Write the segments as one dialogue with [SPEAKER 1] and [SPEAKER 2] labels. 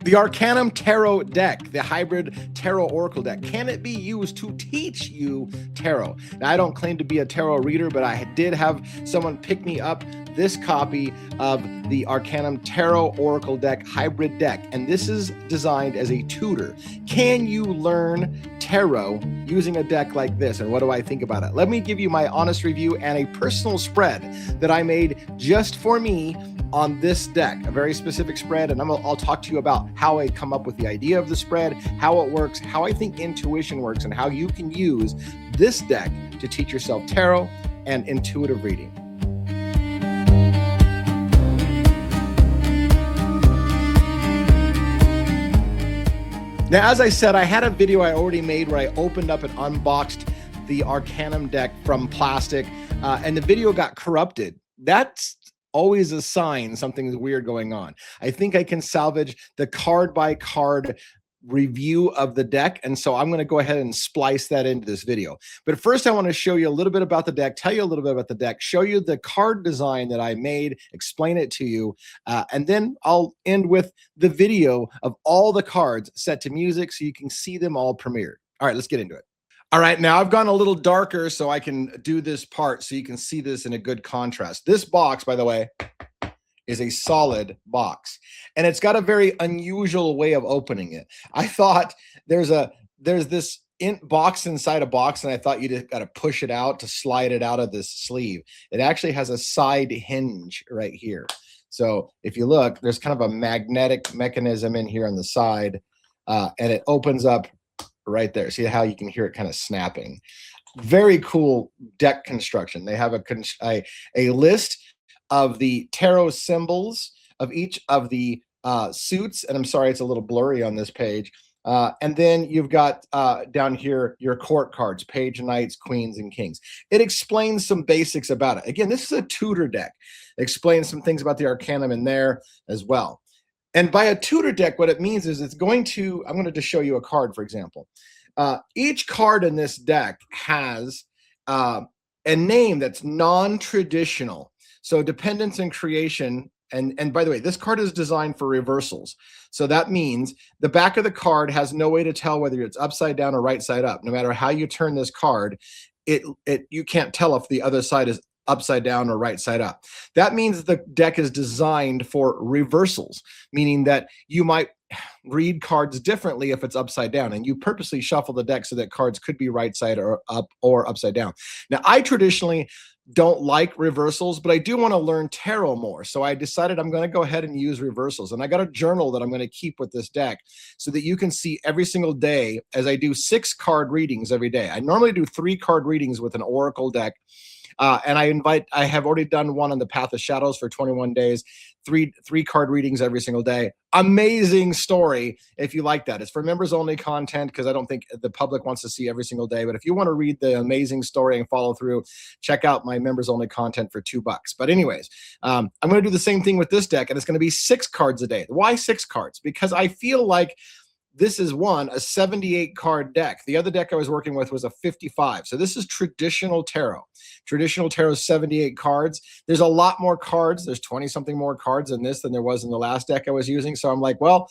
[SPEAKER 1] The Arcanum Tarot Deck, the hybrid Tarot-Oracle Deck. Can it be used to teach you tarot? Now, I don't claim to be a tarot reader, but I did have someone pick me up this copy of the Arcanum Tarot-Oracle Deck hybrid deck, and this is designed as a tutor. Can you learn tarot using a deck like this, and what do I think about it? Let me give you my honest review and a personal spread that I made just for me on this deck, a very specific spread, and I'll talk to you about how I come up with the idea of the spread, how it works, how I think intuition works, and how you can use this deck to teach yourself tarot and intuitive reading. Now, as I said, I had a video I already made where I opened up and unboxed the Arcanum deck from plastic, and the video got corrupted. That's always a sign something's weird going on. I think I can salvage the card by card review of the deck, and so I'm going to go ahead and splice that into this video. But first I want to show you a little bit about the deck, tell you a little bit about the deck, show you the card design that I made, explain it to you, and then I'll end with the video of all the cards set to music so you can see them all premiered. All right, let's get into it. All right, now I've gone a little darker so I can do this part so you can see this in a good contrast. This box, by the way, is a solid box, and it's got a very unusual way of opening it. I thought there's this box inside a box, and I thought you just got to push it out to slide it out of this sleeve. It actually has a side hinge right here. So if you look, there's kind of a magnetic mechanism in here on the side, and it opens up right there. See how you can hear it kind of snapping. Very cool deck construction. They have a list of the tarot symbols of each of the suits, and I'm sorry it's a little blurry on this page. And then you've got down here your court cards, page, knights, queens, and kings. It explains some basics about it. Again, this is a tutor deck. It explains some things about the Arcanum in there as well. And by a tutor deck, what it means is it's going to, I'm going to just show you a card, for example. Each card in this deck has a name that's non-traditional. So dependence and creation, and by the way, this card is designed for reversals. So that means the back of the card has no way to tell whether it's upside down or right side up. No matter how you turn this card, you can't tell if the other side is upside down or right side up. That means the deck is designed for reversals, meaning that you might read cards differently if it's upside down, and you purposely shuffle the deck so that cards could be right side or up or upside down. Now, I traditionally don't like reversals, but I do want to learn tarot more. So I decided I'm going to go ahead and use reversals. And I got a journal that I'm going to keep with this deck so that you can see every single day as I do 6 card readings every day. I normally do 3 card readings with an Oracle deck. And I have already done one on the Path of Shadows for 21 days, three card readings every single day. Amazing story if you like that. It's for members only content because I don't think the public wants to see every single day. But if you want to read the amazing story and follow through, check out my members only content for $2. But anyways, I'm going to do the same thing with this deck, and it's going to be 6 cards a day. Why 6 cards? Because I feel like this is a 78 card deck. The other deck I was working with was a 55. So this is traditional tarot. Traditional tarot is 78 cards. There's a lot more cards. There's 20 something more cards in this than there was in the last deck I was using. So I'm like, well,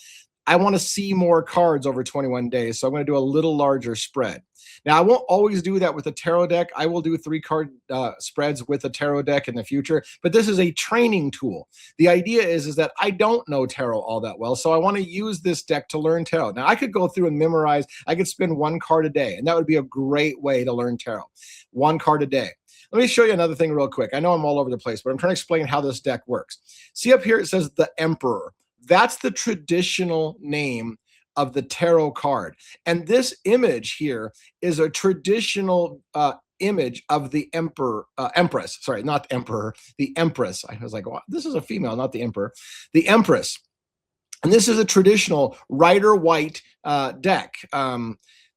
[SPEAKER 1] I want to see more cards over 21 days. So I'm going to do a little larger spread. Now, I won't always do that with a tarot deck. I will do 3 card spreads with a tarot deck in the future, but this is a training tool. The idea is that I don't know tarot all that well, so I want to use this deck to learn tarot. Now, I could go through and memorize. I could spend 1 card a day, and that would be a great way to learn tarot. 1 card a day. Let me show you another thing real quick. I know I'm all over the place, but I'm trying to explain how this deck works. See up here, it says the Emperor. That's the traditional name of the tarot card. And this image here is a traditional image of the Empress. Sorry, not Emperor, the Empress. I was like, well, this is a female, not the Emperor. The Empress. And this is a traditional Rider-Waite deck.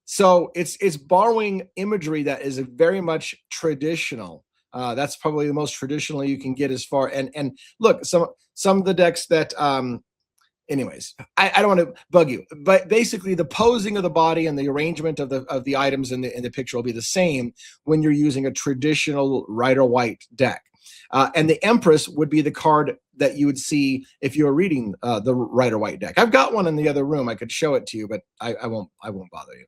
[SPEAKER 1] So it's borrowing imagery that is very much traditional. That's probably the most traditional you can get as far. And look, some of the decks that anyways, I don't want to bug you, but basically the posing of the body and the arrangement of the items in the picture will be the same when you're using a traditional Rider-Waite deck. And the Empress would be the card that you would see if you were reading the Rider-Waite deck. I've got one in the other room. I could show it to you, but I won't bother you.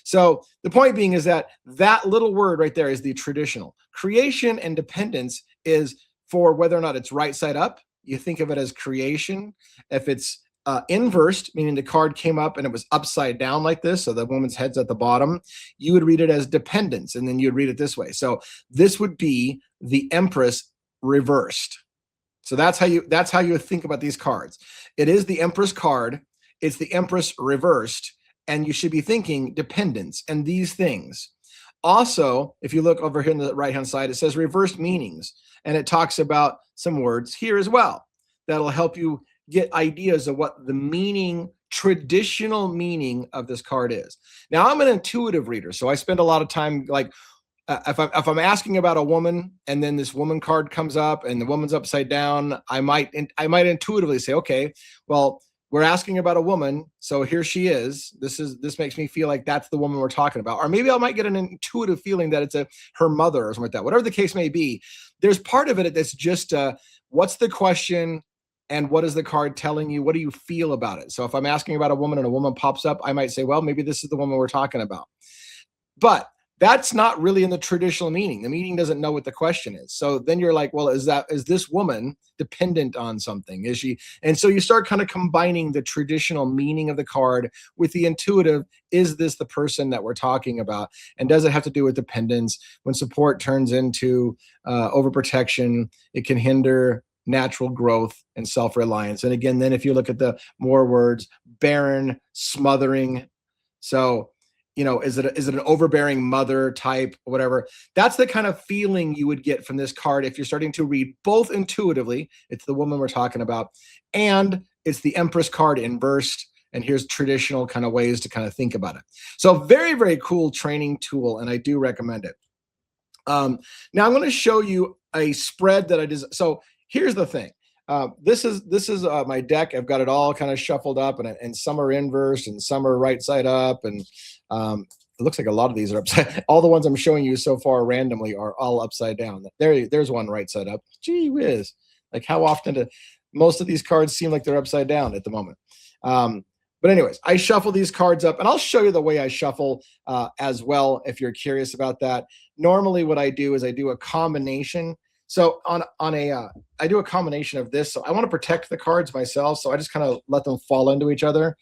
[SPEAKER 1] So the point being is that little word right there is the traditional. Creation and dependence is for whether or not it's right side up. You think of it as creation. If it's inversed, meaning the card came up and it was upside down like this, so the woman's head's at the bottom, you would read it as dependence, and then you'd read it this way. So this would be the Empress reversed. So that's how you think about these cards. It is the Empress card. It's the Empress reversed, and you should be thinking dependence and these things. Also, if you look over here on the right-hand side, it says reversed meanings, and it talks about some words here as well that'll help you get ideas of what the meaning, traditional meaning of this card is. Now, I'm an intuitive reader, so I spend a lot of time, like, if I'm asking about a woman and then this woman card comes up and the woman's upside down, I might intuitively say, okay, well, we're asking about a woman, so here she is. This makes me feel like that's the woman we're talking about. Or maybe I might get an intuitive feeling that it's her mother or something like that. Whatever the case may be, there's part of it that's just what's the question and what is the card telling you? What do you feel about it? So if I'm asking about a woman and a woman pops up, I might say, well, maybe this is the woman we're talking about. But that's not really in the traditional meaning. The meaning doesn't know what the question is. So then you're like, well, is this woman dependent on something? Is she? And so you start kind of combining the traditional meaning of the card with the intuitive. Is this the person that we're talking about? And does it have to do with dependence? When support turns into overprotection, it can hinder natural growth and self-reliance. And again, then if you look at the more words, barren, smothering. So, is it an overbearing mother type, whatever? That's the kind of feeling you would get from this card if you're starting to read both intuitively. It's the woman we're talking about, and it's the Empress card inversed. And here's traditional kind of ways to kind of think about it. So very, very cool training tool, and I do recommend it. Now I'm going to show you a spread that I did. So here's the thing. This is my deck. I've got it all kind of shuffled up, and some are inverse and some are right side up, and it looks like a lot of these are upside. All the ones I'm showing you so far randomly are all upside down. There's one right side up. Gee whiz! Like how often do most of these cards seem like they're upside down at the moment? But anyways, I shuffle these cards up, and I'll show you the way I shuffle as well if you're curious about that. Normally, what I do is I do a combination. So I do a combination of this. So I want to protect the cards myself. So I just kind of let them fall into each other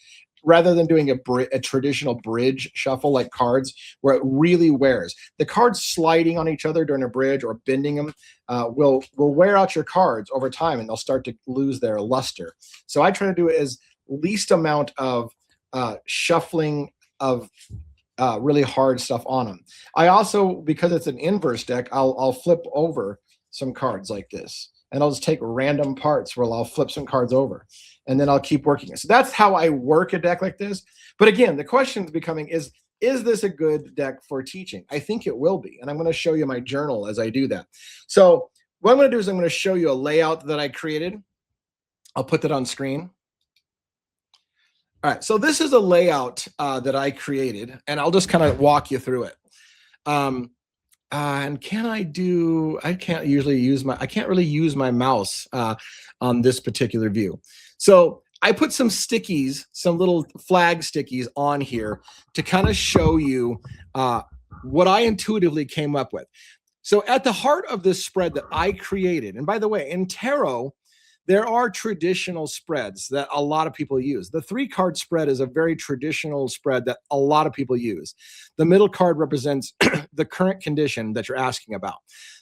[SPEAKER 1] rather than doing a traditional bridge shuffle like cards where it really wears. The cards sliding on each other during a bridge or bending them will wear out your cards over time, and they'll start to lose their luster. So I try to do it as least amount of shuffling of really hard stuff on them. I also, because it's an inverse deck, I'll flip over some cards like this, and I'll just take random parts where I'll flip some cards over, and then I'll keep working it. So that's how I work a deck like this. But again, the question is becoming, is this a good deck for teaching? I think it will be, and I'm going to show you my journal as I do that. So what I'm going to do is I'm going to show you a layout that I created. I'll put that on screen. All right, so this is a layout that I created, and I'll just kind of walk you through it. And I can't really use my mouse on this particular view. So I put some stickies, some little flag stickies on here to kind of show you what I intuitively came up with. So at the heart of this spread that I created, and by the way, in tarot, there are traditional spreads that a lot of people use. The 3-card spread is a very traditional spread that a lot of people use. The middle card represents the current condition that you're asking about.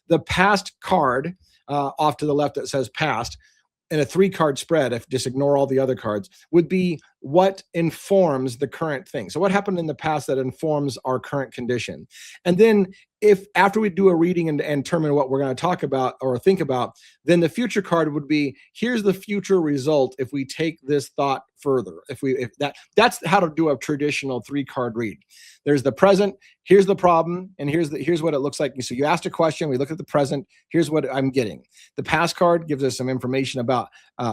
[SPEAKER 1] The past card off to the left that says past, in a 3-card spread, if just ignore all the other cards, would be what informs the current thing. So what happened in the past that informs our current condition. And then if after we do a reading and determine what we're going to talk about or think about, then the future card would be, here's the future result if we take this thought further. That's how to do a traditional 3-card read. There's the present, here's the problem, and here's what it looks like. So you asked a question, we look at the present, here's what I'm getting. The past card gives us some information about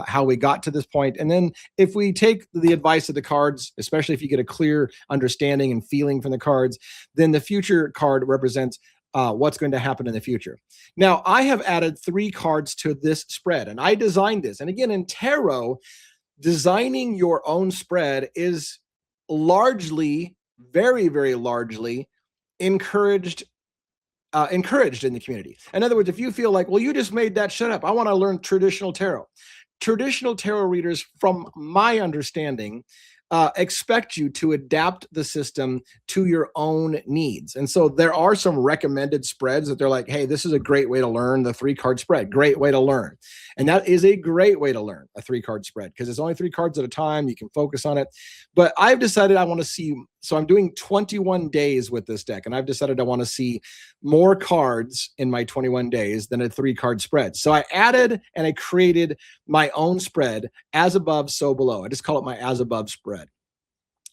[SPEAKER 1] how we got to this point. And then if we take the advice of the cards, especially if you get a clear understanding and feeling from the cards, then the future card represents what's going to happen in the future. Now, I have added 3 cards to this spread, and I designed this. And again, in tarot, designing your own spread is largely, very, very largely encouraged in the community. In other words, if you feel like, well, you just made that shut up, I want to learn traditional tarot. Traditional tarot readers, from my understanding, expect you to adapt the system to your own needs. And so there are some recommended spreads that they're like, hey, this is a great way to learn the 3-card spread. Great way to learn. And that is a great way to learn a 3-card spread because it's only 3 cards at a time. You can focus on it. But I've decided I want to see, so I'm doing 21 days with this deck, and I've decided I want to see more cards in my 21 days than a 3-card spread. So I added and I created my own spread, as above, so below. I just call it my as above spread.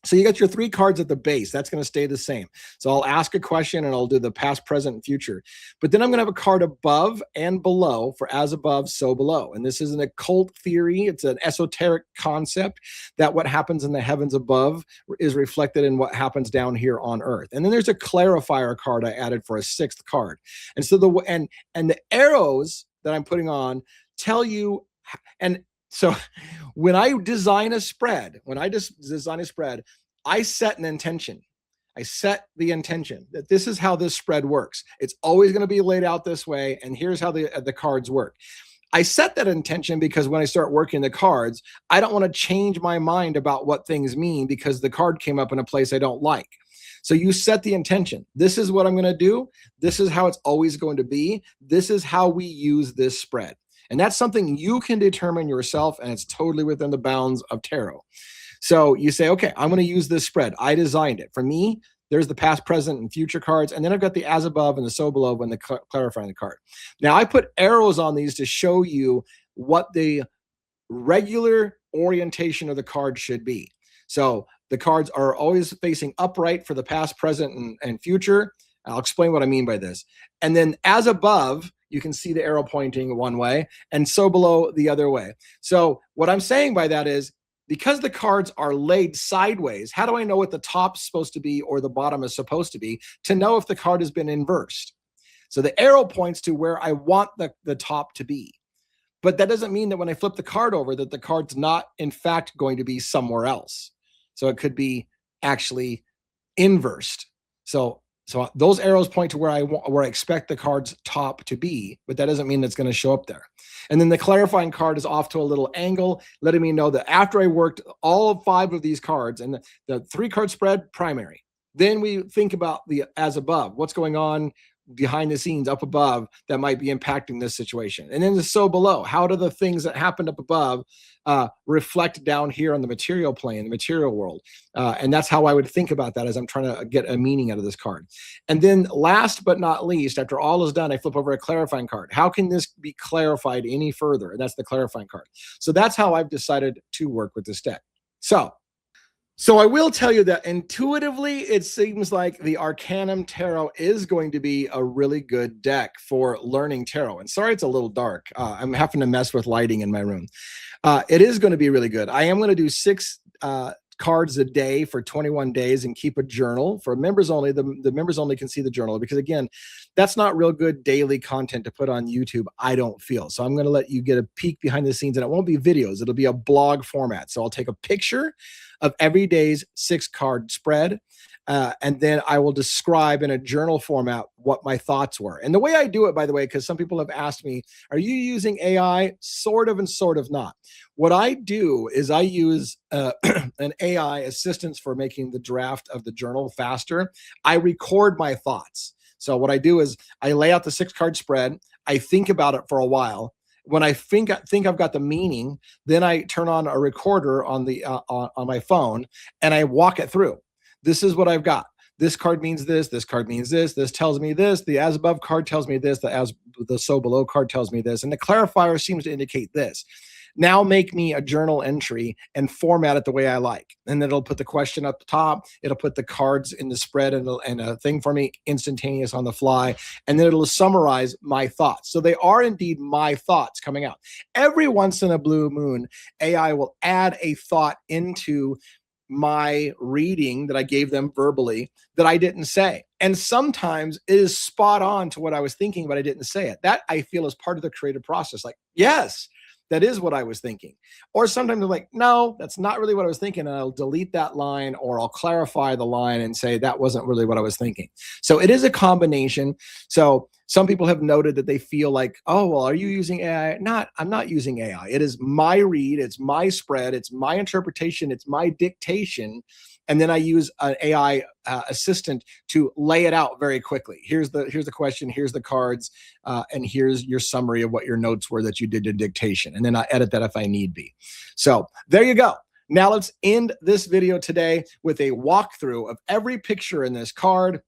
[SPEAKER 1] So you got your 3 cards at the base. That's going to stay the same. So I'll ask a question and I'll do the past, present, and future. But then I'm going to have a card above and below for as above, so below. And this is an occult theory. It's an esoteric concept that what happens in the heavens above is reflected in what happens down here on earth. And then there's a clarifier card I added for a 6th card. And so the arrows that I'm putting on tell you, and so when I design a spread, I set an intention. I set the intention that this is how this spread works. It's always going to be laid out this way, and here's how the cards work. I set that intention because when I start working the cards, I don't want to change my mind about what things mean because the card came up in a place I don't like. So you set the intention. This is what I'm going to do. This is how it's always going to be. This is how we use this spread. And that's something you can determine yourself, and it's totally within the bounds of tarot. So you say, okay, I'm going to use this spread. I designed it. For me, there's the past, present, and future cards, and then I've got the as above and the so below when the clarifying the card. Now, I put arrows on these to show you what the regular orientation of the card should be. So the cards are always facing upright for the past, present, and future. I'll explain what I mean by this. And then as above, you can see the arrow pointing one way, and so below the other way. So what I'm saying by that is, because the cards are laid sideways, how do I know what the top's supposed to be or the bottom is supposed to be to know if the card has been inversed? So the arrow points to where I want the top to be. But that doesn't mean that when I flip the card over that the card's not, in fact, going to be somewhere else. So it could be actually inversed. So those arrows point to where I expect the card's top to be, but that doesn't mean that's going to show up there. And then the clarifying card is off to a little angle, letting me know that after I worked all 5 of these cards, and the 3-card spread, primary. Then we think about the as above, what's going on behind the scenes up above that might be impacting this situation. And then the so below, how do the things that happened up above reflect down here on the material plane, the material world? And that's how I would think about that as I'm trying to get a meaning out of this card. And then last but not least, after all is done, I flip over a clarifying card. How can this be clarified any further? And that's the clarifying card. So that's how I've decided to work with this deck. So I will tell you that intuitively, it seems like the Arcanum Tarot is going to be a really good deck for learning tarot. And sorry, it's a little dark. I'm having to mess with lighting in my room. It is going to be really good. I am going to do 6 cards a day for 21 days and keep a journal for members only. The members only can see the journal because, again, that's not real good daily content to put on YouTube, I don't feel. So I'm going to let you get a peek behind the scenes, and it won't be videos. It'll be a blog format. So I'll take a picture of every day's 6-card spread, and then I will describe in a journal format what my thoughts were. And the way I do it, by the way, because some people have asked me, are you using AI? Sort of and sort of not. What I do is I use an AI assistance for making the draft of the journal faster. I record my thoughts. So what I do is I lay out the 6-card spread. I think about it for a while. When I think I've got the meaning, then I turn on a recorder on the on my phone and I walk it through. This is what I've got. This card means this. This card means this. This tells me this. The as above card tells me this. The so below card tells me this. And the clarifier seems to indicate this. Now make me a journal entry and format it the way I like. And then it'll put the question up top. It'll put the cards in the spread and a thing for me instantaneous on the fly. And then it'll summarize my thoughts. So they are indeed my thoughts coming out. Every once in a blue moon, AI will add a thought into my reading that I gave them verbally that I didn't say. And sometimes it is spot on to what I was thinking, but I didn't say it. That I feel is part of the creative process. Like, yes, that is what I was thinking. Or sometimes I'm like, no, that's not really what I was thinking. And I'll delete that line or I'll clarify the line and say that wasn't really what I was thinking. So it is a combination. So some people have noted that they feel like, oh, well, are you using AI? Not, I'm not using AI. It is my read, it's my spread, it's my interpretation, it's my dictation. And then I use an AI assistant to lay it out very quickly. Here's the question, here's the cards, and here's your summary of what your notes were that you did in dictation. And then I edit that if I need be. So there you go. Now let's end this video today with a walkthrough of every picture in this card.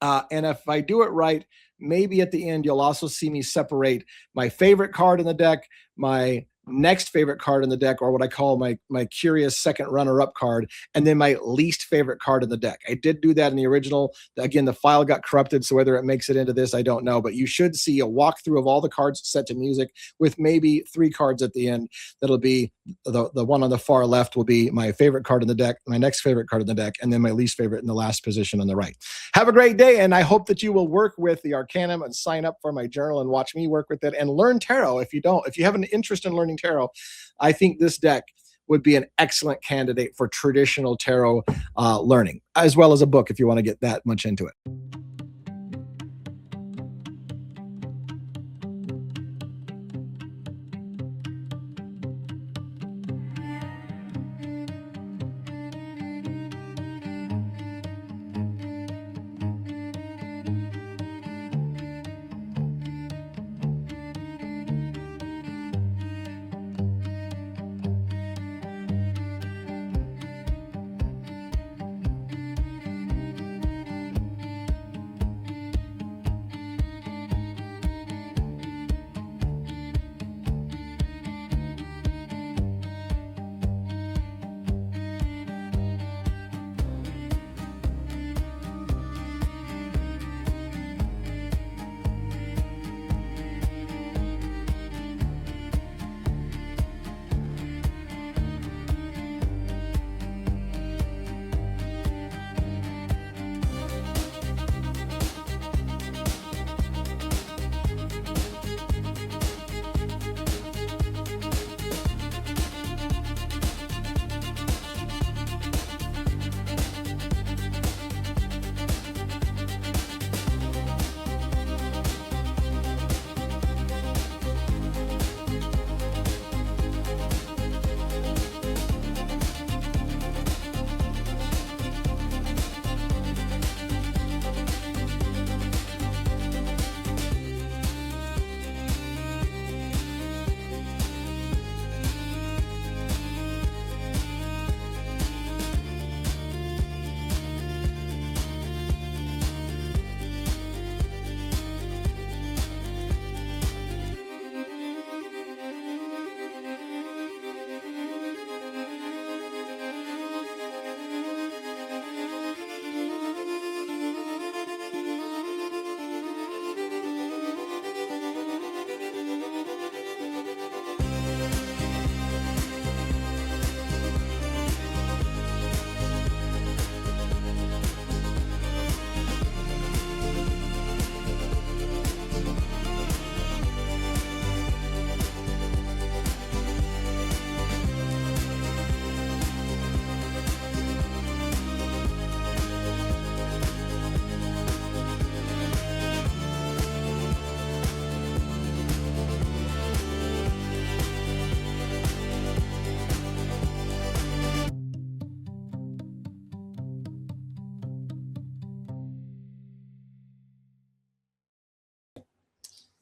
[SPEAKER 1] And if I do it right, maybe at the end, you'll also see me separate my favorite card in the deck, my next favorite card in the deck, or what I call my curious second runner-up card, and then my least favorite card in the deck. I did do that in the original. Again, the file got corrupted, so whether it makes it into this, I don't know. But you should see a walkthrough of all the cards set to music with maybe 3 cards at the end. That'll be the one on the far left will be my favorite card in the deck, my next favorite card in the deck, and then my least favorite in the last position on the right. Have a great day, and I hope that you will work with the Arcanum and sign up for my journal and watch me work with it and learn tarot. If you have an interest in learning tarot, I think this deck would be an excellent candidate for traditional tarot learning, as well as a book if you want to get that much into it.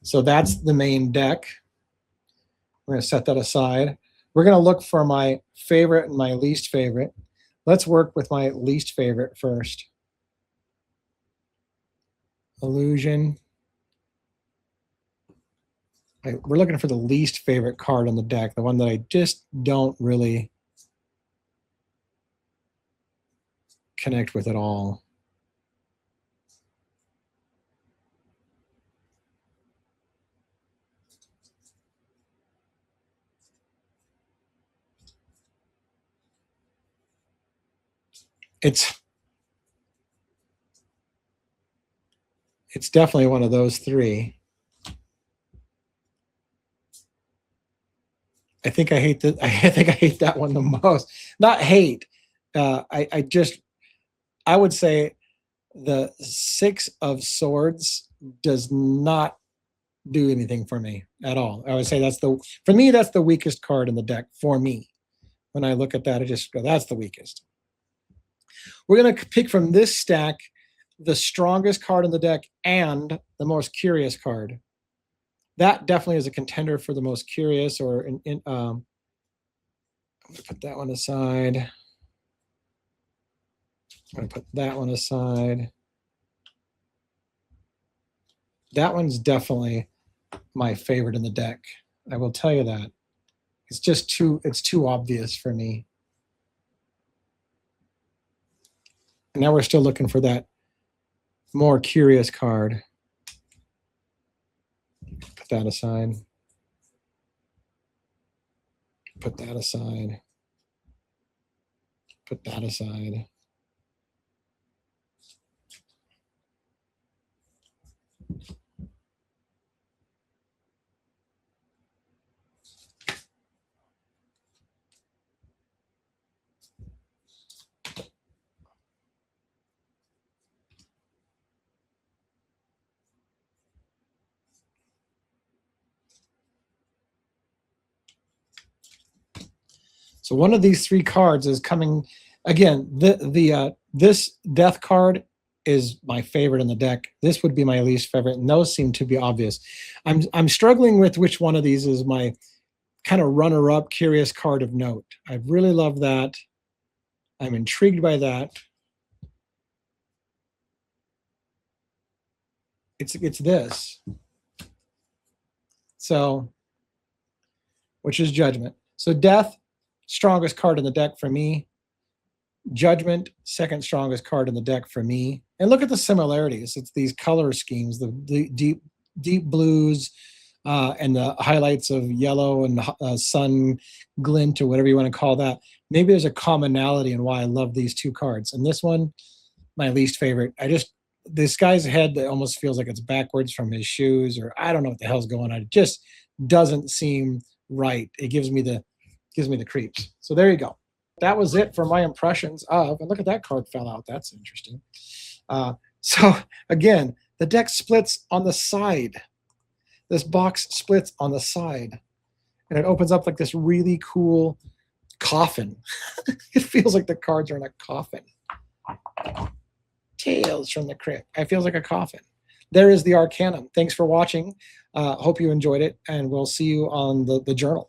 [SPEAKER 1] So that's the main deck. We're going to set that aside. We're going to look for my favorite and my least favorite. Let's work with my least favorite first. Illusion. We're looking for the least favorite card on the deck, the one that I just don't really connect with at all.
[SPEAKER 2] It's definitely one of those three. I think I hate that. I think I hate that one the most. Not hate. I would say the Six of Swords does not do anything for me at all. I would say for me, that's the weakest card in the deck for me. When I look at that, I just go, that's the weakest. We're going to pick from this stack the strongest card in the deck and the most curious card. That definitely is a contender for the most curious, or I'm going to put that one aside. I'm going to put that one aside. That one's definitely my favorite in the deck. I will tell you that. It's just it's too obvious for me. And now we're still looking for that more curious card. Put that aside. Put that aside. Put that aside. So one of these three cards is coming again. This death card is my favorite in the deck. This would be my least favorite, and those seem to be obvious. I'm struggling with which one of these is my kind of runner-up curious card of note. I really love that. I'm intrigued by that. It's this. So, which is Judgment. So Death, strongest card in the deck for me. Judgment, second strongest card in the deck for me. And look at the similarities. It's these color schemes, the deep blues, and the highlights of yellow and sun glint, or whatever you want to call that. Maybe there's a commonality in why I love these two cards. And this one, my least favorite. This guy's head that almost feels like it's backwards from his shoes, or I don't know what the hell's going on. It just doesn't seem right. It gives me the creeps. So there you go. That was it for my impressions of, and look at that card fell out. That's interesting. So again, the deck splits on the side. This box splits on the side, and it opens up like this really cool coffin. It feels like the cards are in a coffin. Tales from the Crypt. It feels like a coffin. There is the Arcanum. Thanks for watching. Hope you enjoyed it, and we'll see you on the journal.